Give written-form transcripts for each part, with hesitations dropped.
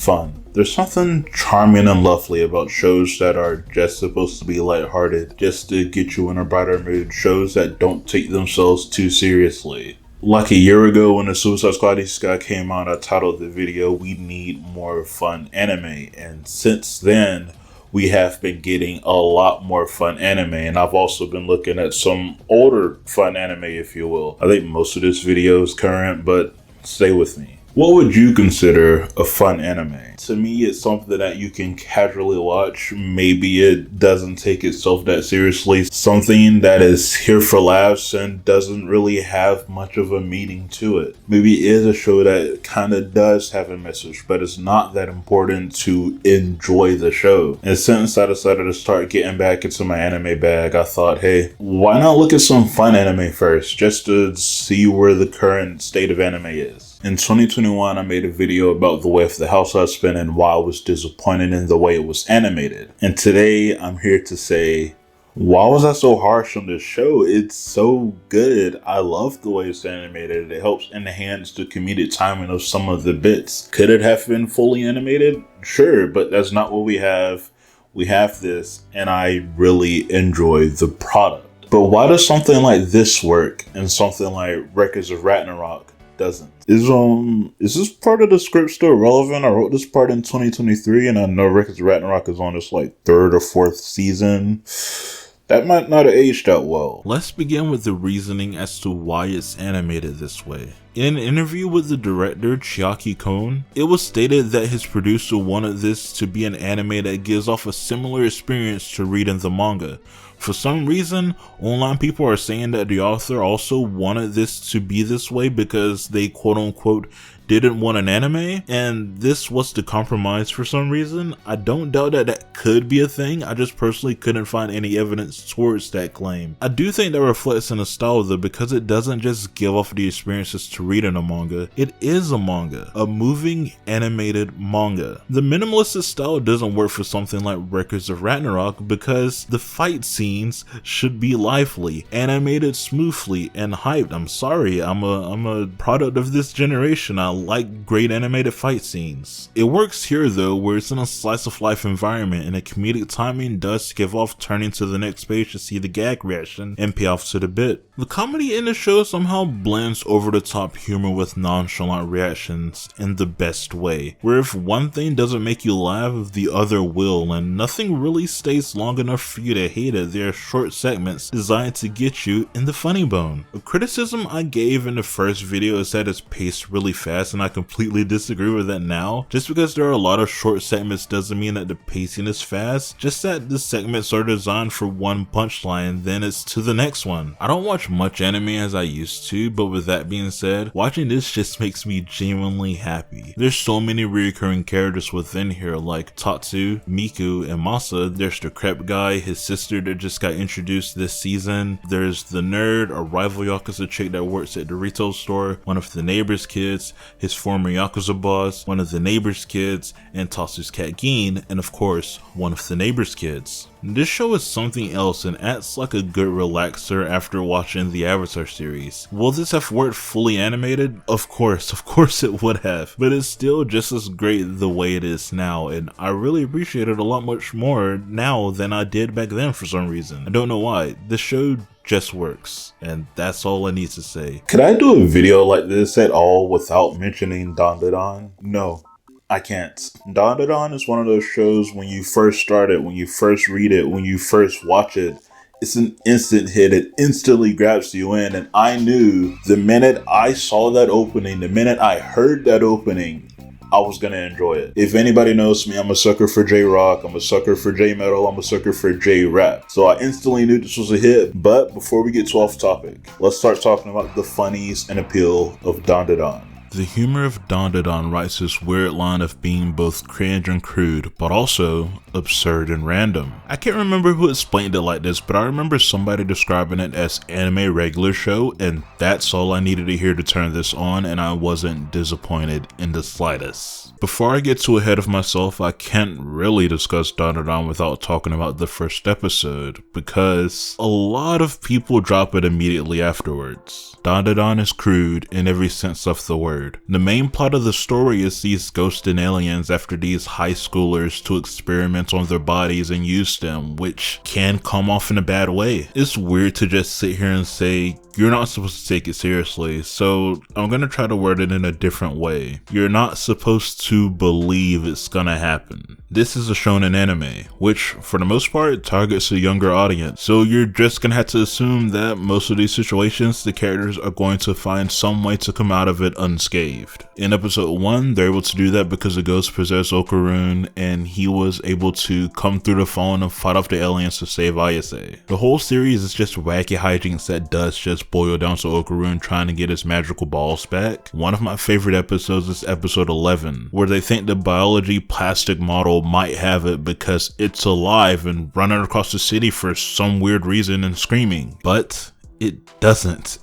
fun. There's something charming and lovely about shows that are just supposed to be lighthearted, just to get you in a brighter mood, shows that don't take themselves too seriously. Like a year ago when the Suicide Squad Guy came out, I titled the video, "We Need More Fun Anime," and since then, we have been getting a lot more fun anime, and I've also been looking at some older fun anime, if you will. I think most of this video is current, but stay with me. What would you consider a fun anime? To me, it's something that you can casually watch. Maybe it doesn't take itself that seriously. Something that is here for laughs and doesn't really have much of a meaning to it. Maybe it is a show that kind of does have a message, but it's not that important to enjoy the show. And since I decided to start getting back into my anime bag, I thought, hey, why not look at some fun anime first, just to see where the current state of anime is. In 2021, I made a video about the way of the Househusband and why I was disappointed in the way it was animated. And today, I'm here to say, why was I so harsh on this show? It's so good. I love the way it's animated. It helps enhance the comedic timing of some of the bits. Could it have been fully animated? Sure, but that's not what we have. We have this, and I really enjoy the product. But why does something like this work and something like Records of Ragnarok doesn't? Is this part of the script still relevant? I wrote this part in 2023, and I know Records of Ragnarok is on its like 3rd or 4th season. That might not have aged that well. Let's begin with the reasoning as to why it's animated this way. In an interview with the director Chiaki Kon, it was stated that his producer wanted this to be an anime that gives off a similar experience to reading the manga. For some reason, online people are saying that the author also wanted this to be this way because they quote-unquote didn't want an anime, and this was the compromise for some reason. I don't doubt that that could be a thing, I just personally couldn't find any evidence towards that claim. I do think that reflects in the style though, because it doesn't just give off the experiences to read in a manga, it is a manga, a moving animated manga. The minimalist style doesn't work for something like Records of Ragnarok because the fight scenes should be lively, animated smoothly, and hyped. I'm sorry, I'm a product of this generation. I like great animated fight scenes. It works here though, where it's in a slice of life environment and the comedic timing does give off turning to the next page to see the gag reaction and pay off to the bit. The comedy in the show somehow blends over the top humor with nonchalant reactions in the best way, where if one thing doesn't make you laugh, the other will, and nothing really stays long enough for you to hate it. There are short segments designed to get you in the funny bone. A criticism I gave in the first video is that it's paced really fast, and I completely disagree with that now. Just because there are a lot of short segments doesn't mean that the pacing is fast, just that the segments are designed for one punchline, then it's to the next one. I don't watch much anime as I used to, but with that being said, watching this just makes me genuinely happy. There's so many recurring characters within here like Tatsu, Miku, and Masa. There's the crepe guy, his sister that just got introduced this season. There's the nerd, a rival Yakuza chick that works at the retail store, one of the neighbor's kids, his former Yakuza boss, one of the neighbor's kids, and Tatsu's cat Gin, and of course, one of the neighbor's kids. This show is something else and acts like a good relaxer after watching the Avatar series. Will this have worked fully animated? Of course it would have, but it's still just as great the way it is now, and I really appreciate it a lot much more now than I did back then for some reason. I don't know why. The show just works, and that's all I need to say. Could I do a video like this at all without mentioning Dandadan? No, I can't. Dandadan is one of those shows when you first start it, when you first read it, when you first watch it, it's an instant hit. It instantly grabs you in, and I knew the minute I saw that opening, the minute I heard that opening, I was gonna enjoy it. If anybody knows me, I'm a sucker for J-Rock, I'm a sucker for J-Metal, I'm a sucker for J-Rap. So I instantly knew this was a hit. But before we get too off topic, let's start talking about the funnies and appeal of Dandadan. The humor of Dandadan writes this weird line of being both cringe and crude, but also absurd and random. I can't remember who explained it like this, but I remember somebody describing it as anime regular show, and that's all I needed to hear to turn this on, and I wasn't disappointed in the slightest. Before I get too ahead of myself, I can't really discuss Dandadan without talking about the first episode, because a lot of people drop it immediately afterwards. Dandadan is crude in every sense of the word. weird. The main plot of the story is these ghosted aliens after these high schoolers to experiment on their bodies and use them, which can come off in a bad way. It's weird to just sit here and say, you're not supposed to take it seriously, so I'm gonna try to word it in a different way. You're not supposed to believe it's gonna happen. This is a shonen anime, which for the most part targets a younger audience, so you're just gonna have to assume that most of these situations the characters are going to find some way to come out of it unscathed. In episode 1, they're able to do that because the ghost possessed Okarun and he was able to come through the phone and fight off the aliens to save Ayase. The whole series is just wacky hijinks that does just boil down to Okarun trying to get his magical balls back. One of my favorite episodes is episode 11, where they think the biology plastic model might have it because it's alive and running across the city for some weird reason and screaming, but it doesn't.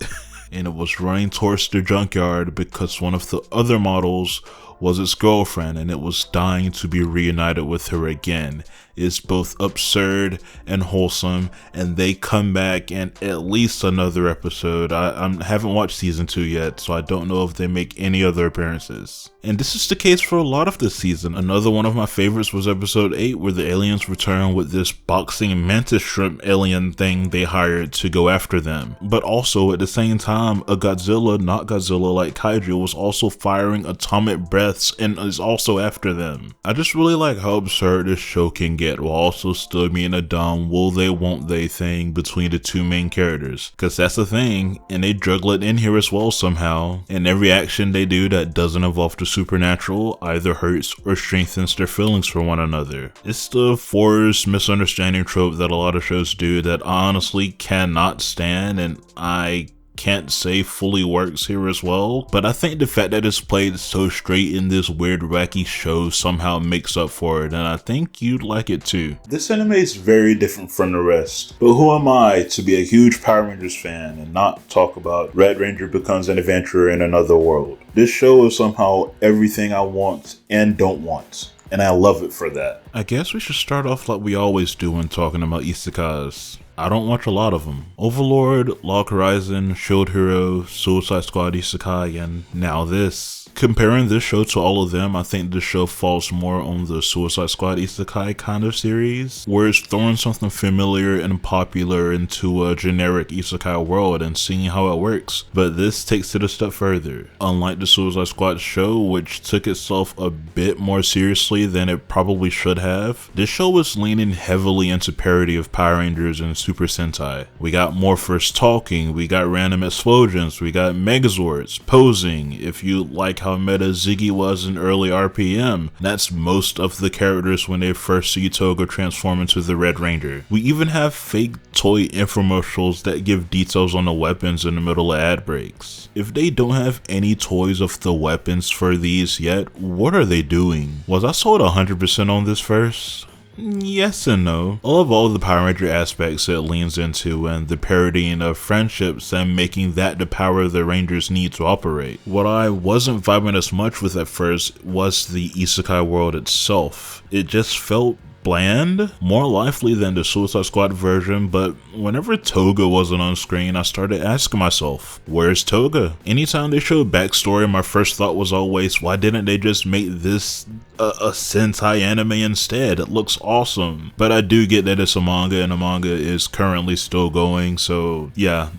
And it was running towards the junkyard because one of the other models was its girlfriend and it was dying to be reunited with her again. It's both absurd and wholesome, and they come back in at least another episode. I haven't watched season 2 yet, so I don't know if they make any other appearances. And this is the case for a lot of this season. Another one of my favorites was episode 8, where the aliens return with this boxing mantis shrimp alien thing they hired to go after them. But also at the same time, a Godzilla, not Godzilla like kaiju, was also firing atomic breaths and is also after them. I just really like how absurd this show can get while also still being a dumb will they won't they thing between the two main characters, because that's the thing, and they juggle it in here as well somehow, and every action they do that doesn't involve the supernatural either hurts or strengthens their feelings for one another. It's the forced misunderstanding trope that a lot of shows do that I honestly cannot stand, and I can't say fully works here as well, but I think the fact that it's played so straight in this weird wacky show somehow makes up for it, and I think you'd like it too. This anime is very different from the rest, but who am I to be a huge Power Rangers fan and not talk about Red Ranger becomes an adventurer in another world? This show is somehow everything I want and don't want, and I love it for that. I guess we should start off like we always do when talking about isekais. I don't watch a lot of them. Overlord, Log Horizon, Shield Hero, Suicide Squad Isekai, and now this. Comparing this show to all of them, I think this show falls more on the Suicide Squad Isekai kind of series, where it's throwing something familiar and popular into a generic Isekai world and seeing how it works, but this takes it a step further. Unlike the Suicide Squad show, which took itself a bit more seriously than it probably should have, this show was leaning heavily into parody of Power Rangers and Super Sentai. We got Morphers talking, we got random explosions, we got Megazords posing. If you like how meta Ziggy was in early RPM, that's most of the characters when they first see Toga transform into the Red Ranger. We even have fake toy infomercials that give details on the weapons in the middle of ad breaks. If they don't have any toys of the weapons for these yet, what are they doing? Was I sold 100% on this first? Yes and no. I love all the Power Ranger aspects it leans into and the parodying of friendships and making that the power the Rangers need to operate. What I wasn't vibing as much with at first was the isekai world itself. It just felt bland, more lively than the Suicide Squad version, but whenever Toga wasn't on screen, I started asking myself, where's Toga? Anytime they showed backstory, my first thought was always, why didn't they just make this a Sentai anime instead? It looks awesome. But I do get that it's a manga, and the manga is currently still going, so yeah,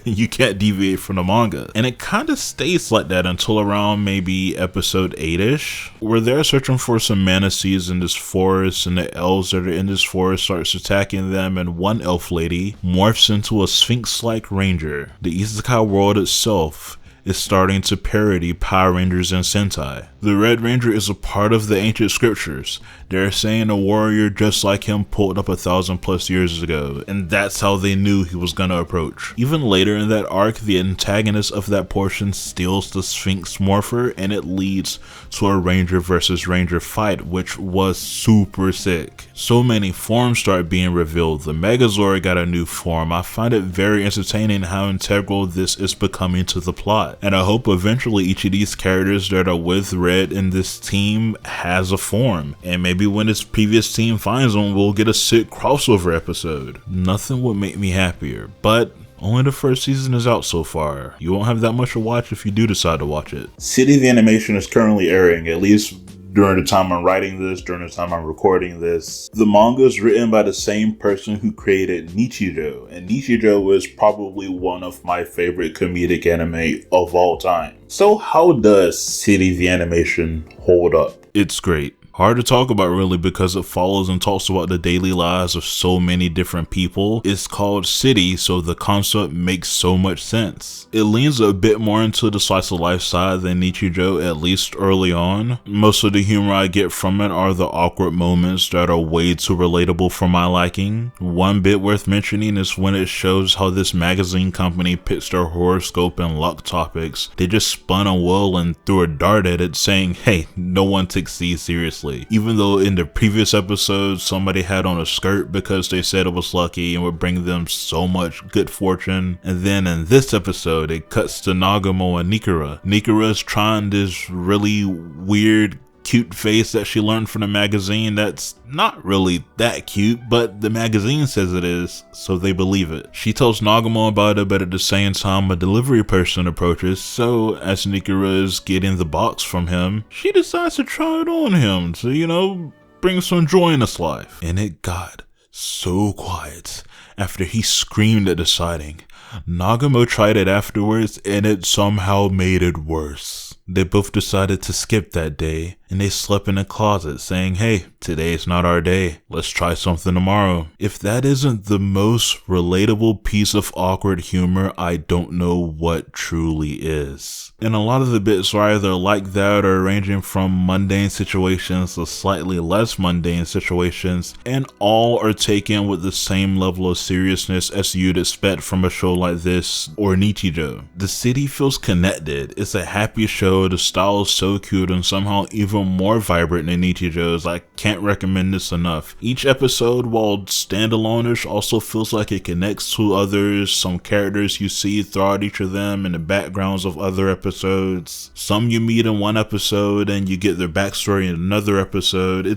you can't deviate from the manga. And it kind of stays like that until around maybe episode 8-ish, where they're searching for some manatees in this forest, and the elves that are in this forest starts attacking them, and one elf lady morphs into a sphinx-like ranger. The isekai world itself is starting to parody Power Rangers and Sentai. The Red Ranger is a part of the ancient scriptures. They're saying a warrior just like him pulled up 1,000+ years ago, and that's how they knew he was gonna approach. Even later in that arc, the antagonist of that portion steals the Sphinx Morpher, and it leads to a Ranger versus Ranger fight, which was super sick. So many forms start being revealed. The Megazord got a new form. I find it very entertaining how integral this is becoming to the plot, and I hope eventually each of these characters that are with Red in this team has a form, and maybe when his previous team finds him, we'll get a sick crossover episode. Nothing would make me happier, but Only the first season is out so far. You won't have that much to watch if you do decide to watch it. City the Animation is currently airing, at least during the time I'm writing this, during the time I'm recording this. The manga is written by the same person who created Nichijou, and Nichijou is probably one of my favorite comedic anime of all time. So how does City the Animation hold up? It's great. Hard to talk about really because it follows and talks about the daily lives of so many different people. It's called City, so the concept makes so much sense. It leans a bit more into the slice of life side than Nichijou, at least early on. Most of the humor I get from it are the awkward moments that are way too relatable for my liking. One bit worth mentioning is when it shows how this magazine company pitched their horoscope and luck topics. They just spun a wheel and threw a dart at it saying, hey, no one takes these seriously. Even though in the previous episode somebody had on a skirt because they said it was lucky and would bring them so much good fortune. And then in this episode it cuts to Nagamo and Nikura. Nikura is trying this really weird cute face that she learned from the magazine that's not really that cute, but the magazine says it is, so they believe it. She tells Nagamo about it, but at the same time a delivery person approaches, so as Nikura is getting the box from him, she decides to try it on him to, you know, bring some joy in his life. And it got so quiet after he screamed at the sighting. Nagamo tried it afterwards and it somehow made it worse. They both decided to skip that day and they slept in a closet saying, hey, today's not our day. Let's try something tomorrow. If that isn't the most relatable piece of awkward humor, I don't know what truly is. And a lot of the bits are either like that or ranging from mundane situations to slightly less mundane situations, and all are taken with the same level of seriousness as you'd expect from a show like this or Nichijou. The city feels connected. It's a happy show. The style is so cute and somehow even more vibrant than Nichijou's. I can't recommend this enough. Each episode, while standalone-ish, also feels like it connects to others. Some characters you see throughout each of them in the backgrounds of other episodes. Some you meet in one episode and you get their backstory in another episode.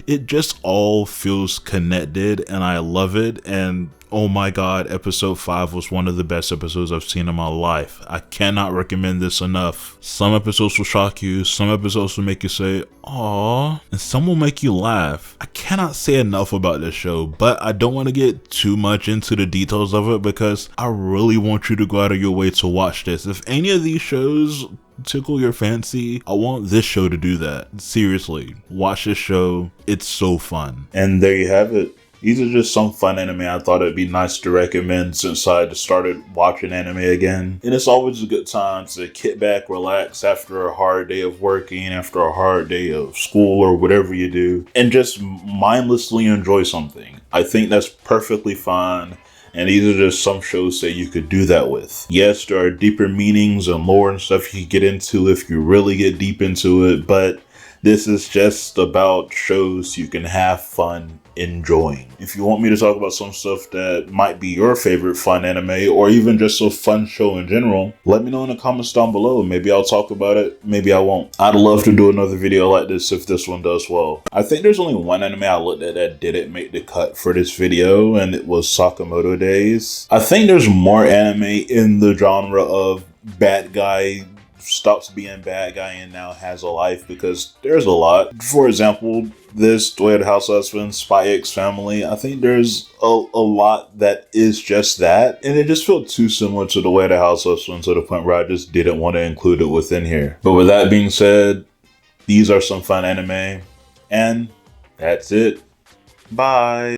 It just all feels connected and I love it. And oh my god, episode 5 was one of the best episodes I've seen in my life. I cannot recommend this enough. Some episodes will shock you, some episodes will make you say, aww, and some will make you laugh. I cannot say enough about this show, but I don't want to get too much into the details of it because I really want you to go out of your way to watch this. If any of these shows tickle your fancy, I want this show to do that. Seriously, watch this show. It's so fun. And there you have it. These are just some fun anime I thought it'd be nice to recommend since I started watching anime again. And it's always a good time to kick back, relax after a hard day of working, after a hard day of school or whatever you do, and just mindlessly enjoy something. I think that's perfectly fine. And these are just some shows that you could do that with. Yes, there are deeper meanings and lore and stuff you can get into if you really get deep into it, but this is just about shows you can have fun enjoying. If you want me to talk about some stuff that might be your favorite fun anime or even just a fun show in general, let me know in the comments down below. Maybe I'll talk about it, maybe I won't. I'd love to do another video like this if this one does well. I think there's only one anime I looked at that didn't make the cut for this video, and it was Sakamoto Days. I think there's more anime in the genre of bad guy stops being bad guy and now has a life, because there's a lot. For example, this The Way of the Househusband, Spy X Family, I think there's a lot that is just that, and it just felt too similar to The Way of the Househusband to the point where I just didn't want to include it within here. But with that being said, these are some fun anime, and that's it. Bye.